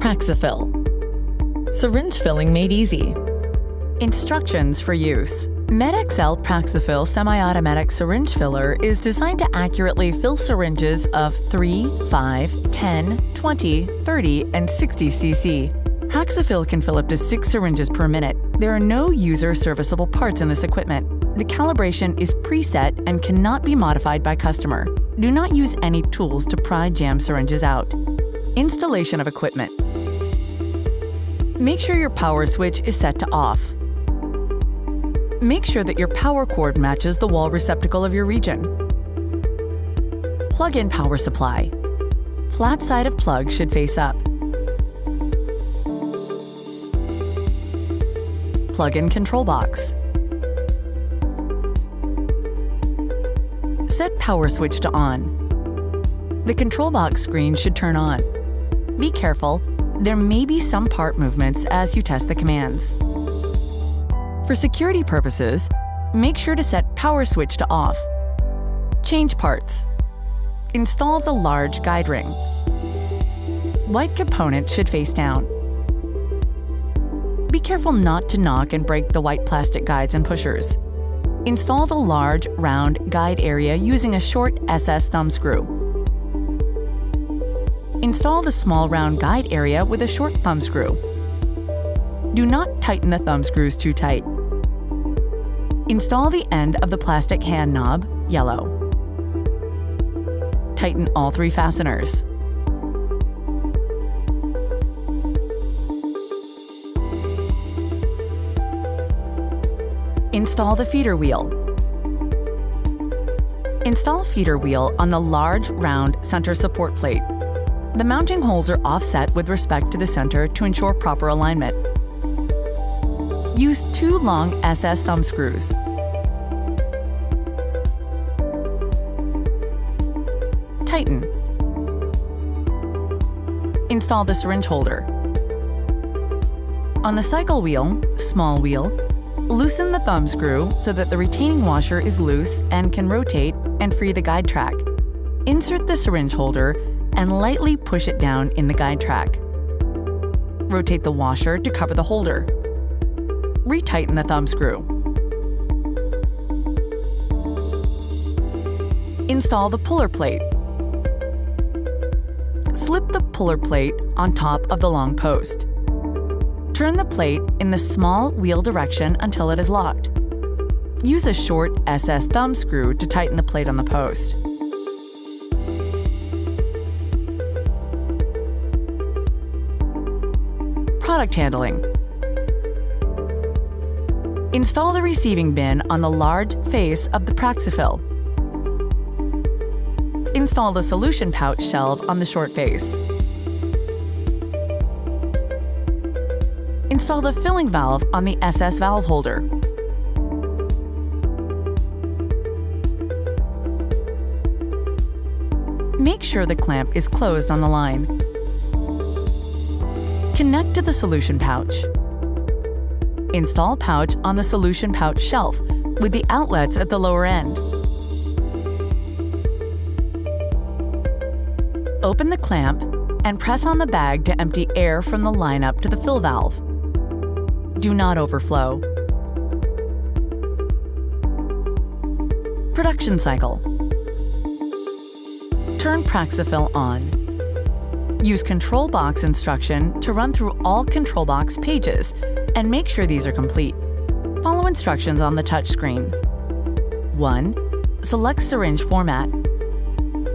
PraxiFill. Syringe filling made easy. Instructions for use. MedXL PraxiFill semi-automatic syringe filler is designed to accurately fill syringes of 3, 5, 10, 20, 30, and 60 cc. PraxiFill can fill up to 6 syringes per minute. There are no user-serviceable parts in this equipment. The calibration is preset and cannot be modified by customer. Do not use any tools to pry jam syringes out. Installation of equipment. Make sure your power switch is set to off. Make sure that your power cord matches the wall receptacle of your region. Plug in power supply. Flat side of plug should face up. Plug in control box. Set power switch to on. The control box screen should turn on. Be careful, there may be some part movements as you test the commands. For security purposes, make sure to set power switch to off. Change parts. Install the large guide ring. White component should face down. Be careful not to knock and break the white plastic guides and pushers. Install the large, round guide area using a short SS thumb screw. Install the small round guide area with a short thumb screw. Do not tighten the thumb screws too tight. Install the end of the plastic hand knob, yellow. Tighten all 3 fasteners. Install the feeder wheel. Install feeder wheel on the large, round center support plate. The mounting holes are offset with respect to the center to ensure proper alignment. Use 2 long SS thumb screws. Tighten. Install the syringe holder. On the cycle wheel, small wheel, loosen the thumb screw so that the retaining washer is loose and can rotate and free the guide track. Insert the syringe holder and lightly push it down in the guide track. Rotate the washer to cover the holder. Retighten the thumb screw. Install the puller plate. Slip the puller plate on top of the long post. Turn the plate in the small wheel direction until it is locked. Use a short SS thumb screw to tighten the plate on the post. Product handling. Install the receiving bin on the large face of the PraxiFill. Install the solution pouch shelf on the short face. Install the filling valve on the SS valve holder. Make sure the clamp is closed on the line. Connect to the solution pouch. Install pouch on the solution pouch shelf with the outlets at the lower end. Open the clamp and press on the bag to empty air from the lineup to the fill valve. Do not overflow. Production cycle. Turn PraxiFill on. Use control box instruction to run through all control box pages and make sure these are complete. Follow instructions on the touch screen. 1. Select syringe format.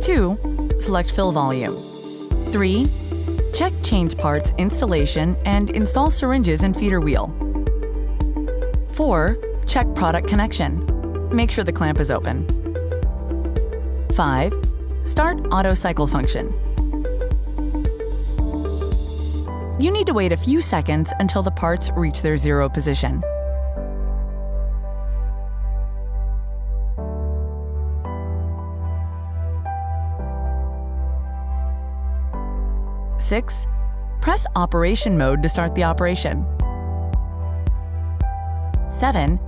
2. Select fill volume. 3. Check change parts installation and install syringes and feeder wheel. 4. Check product connection. Make sure the clamp is open. 5. Start auto cycle function. You need to wait a few seconds until the parts reach their 0 position. Six, press operation mode to start the operation. 7.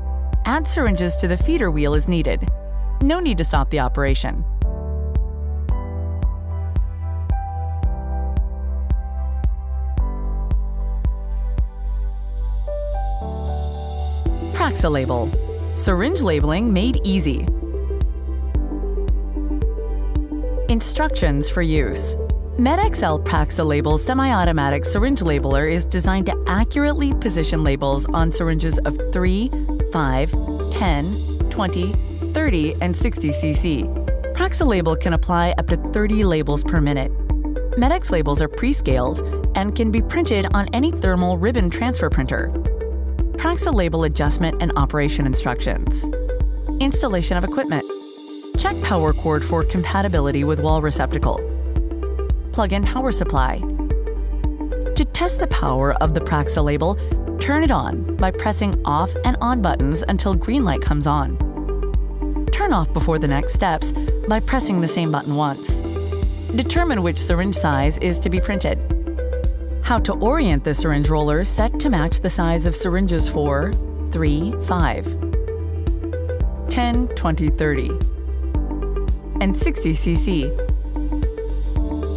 Add syringes to the feeder wheel as needed. No need to stop the operation. PraxiLabel. Syringe labeling made easy. Instructions for use. MedXL PraxiLabel semi-automatic syringe labeler is designed to accurately position labels on syringes of 3, 5, 10, 20, 30, and 60 cc. PraxiLabel can apply up to 30 labels per minute. MedX labels are pre-scaled and can be printed on any thermal ribbon transfer printer. PraxiLabel adjustment and operation instructions. Installation of equipment. Check power cord for compatibility with wall receptacle. Plug-in power supply. To test the power of the PraxiLabel, turn it on by pressing off and on buttons until green light comes on. Turn off before the next steps by pressing the same button once. Determine which syringe size is to be printed. How to orient the syringe roller set to match the size of syringes for 3, 5, 10, 20, 30, and 60 cc.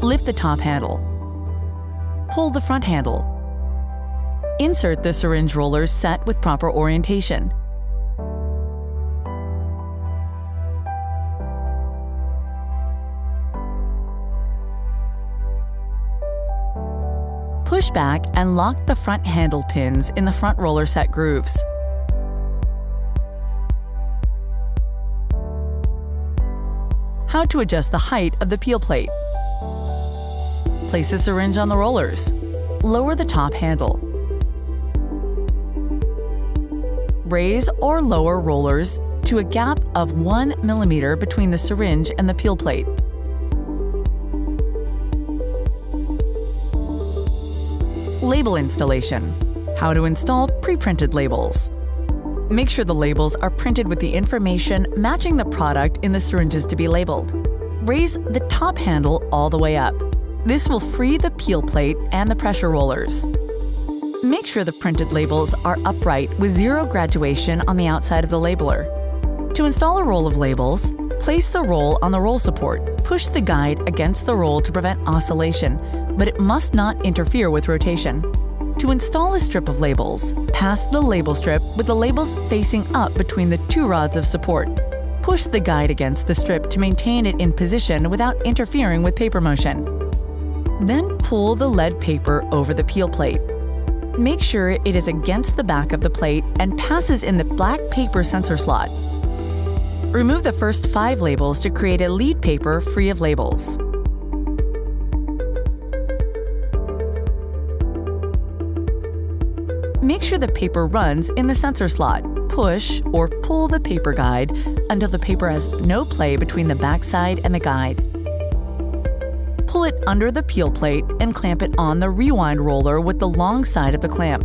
Lift the top handle. Pull the front handle. Insert the syringe roller set with proper orientation. Push back and lock the front handle pins in the front roller set grooves. How to adjust the height of the peel plate. Place a syringe on the rollers. Lower the top handle. Raise or lower rollers to a gap of 1 mm between the syringe and the peel plate. Label installation. How to install pre-printed labels. Make sure the labels are printed with the information matching the product in the syringes to be labeled. Raise the top handle all the way up. This will free the peel plate and the pressure rollers. Make sure the printed labels are upright with 0 graduation on the outside of the labeler. To install a roll of labels, place the roll on the roll support. Push the guide against the roll to prevent oscillation, but it must not interfere with rotation. To install a strip of labels, pass the label strip with the labels facing up between the 2 rods of support. Push the guide against the strip to maintain it in position without interfering with paper motion. Then pull the lead paper over the peel plate. Make sure it is against the back of the plate and passes in the black paper sensor slot. Remove the first 5 labels to create a lead paper free of labels. Make sure the paper runs in the sensor slot. Push or pull the paper guide until the paper has no play between the backside and the guide. Pull it under the peel plate and clamp it on the rewind roller with the long side of the clamp.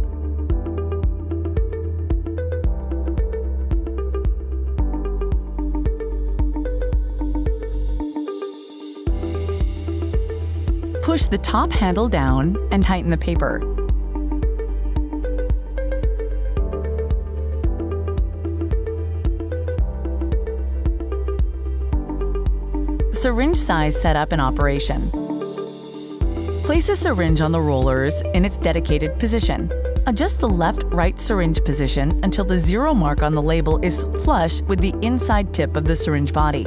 Push the top handle down and tighten the paper. Syringe size setup and operation. Place a syringe on the rollers in its dedicated position. Adjust the left-right syringe position until the 0 mark on the label is flush with the inside tip of the syringe body.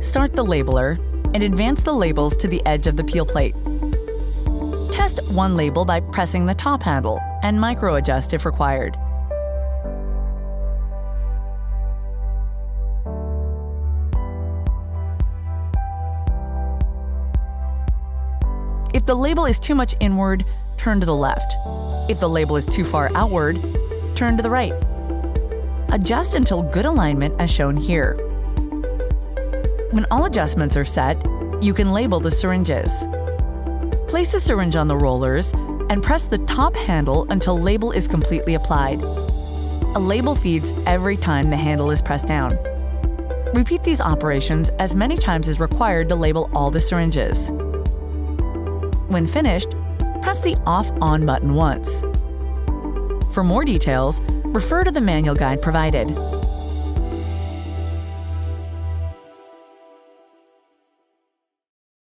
Start the labeler and advance the labels to the edge of the peel plate. Test one label by pressing the top handle and micro-adjust if required. If the label is too much inward, turn to the left. If the label is too far outward, turn to the right. Adjust until good alignment as shown here. When all adjustments are set, you can label the syringes. Place the syringe on the rollers and press the top handle until label is completely applied. A label feeds every time the handle is pressed down. Repeat these operations as many times as required to label all the syringes. When finished, press the off-on button once. For more details, refer to the manual guide provided.